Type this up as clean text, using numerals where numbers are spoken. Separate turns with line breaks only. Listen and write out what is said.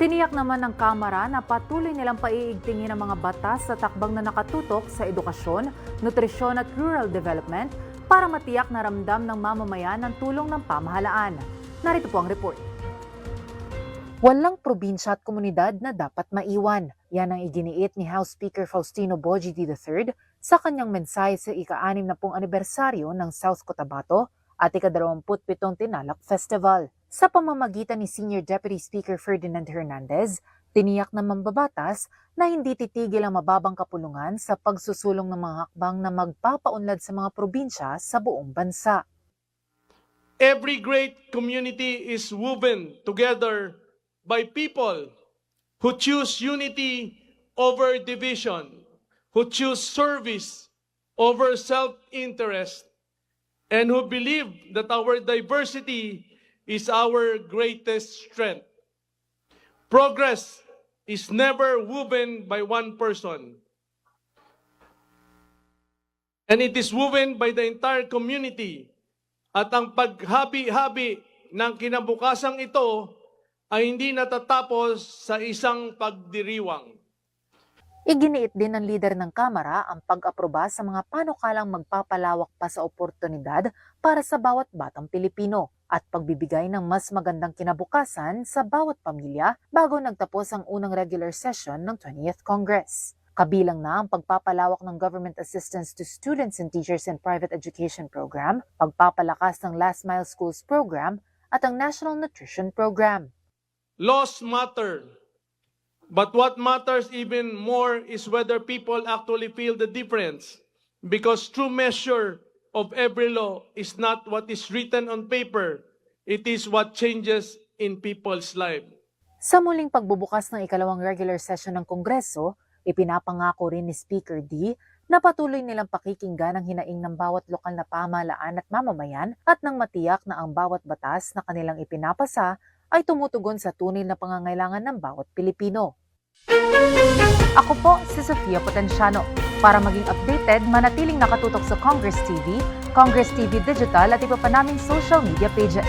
Tiniyak naman ng Kamara na patuloy nilang paiigtingin ang mga batas sa takbang na nakatutok sa edukasyon, nutrisyon at rural development para matiyak na ramdam ng mamamayan ang tulong ng pamahalaan. Narito po ang report. Walang probinsya at komunidad na dapat maiwan. Yan ang iginiit ni House Speaker Faustino Bogie III sa kanyang mensahe sa ika-60 anibersaryo ng South Cotabato at ika-27 Tinalak Festival. Sa pamamagitan ni Senior Deputy Speaker Ferdinand Hernandez, tiniyak ng mambabatas na hindi titigil ang mababang kapulungan sa pagsusulong ng mga hakbang na magpapaunlad sa mga probinsya sa buong bansa.
Every great community is woven together by people who choose unity over division, who choose service over self-interest, and who believe that our diversity is our greatest strength. Progress is never woven by one person, and it is woven by the entire community. At ang paghabi-habi ng kinabukasang ito ay hindi natatapos sa isang pagdiriwang.
Iginiit din ng lider ng Kamara ang pag-aproba sa mga panukalang magpapalawak pa sa oportunidad para sa bawat batang Pilipino at pagbibigay ng mas magandang kinabukasan sa bawat pamilya bago nagtapos ang unang regular session ng 20th Congress. Kabilang na ang pagpapalawak ng government assistance to students and teachers in private education program, pagpapalakas ng Last Mile Schools program at ang National Nutrition Program.
Laws matter, but what matters even more is whether people actually feel the difference, because true measure of every law is not what is written on paper, it is what changes in people's life.
Sa muling pagbubukas ng ikalawang regular session ng Kongreso, ipinapangako rin ni Speaker D na patuloy nilang pakikinggan ang hinaing ng bawat lokal na pamahalaan at mamamayan at nang matiyak na ang bawat batas na kanilang ipinapasa ay tumutugon sa tunay na pangangailangan ng bawat Pilipino. Ako po si Sofia Potenciano. Para maging updated, manatiling nakatutok sa Congress TV, Congress TV Digital at iba pa naming social media pages.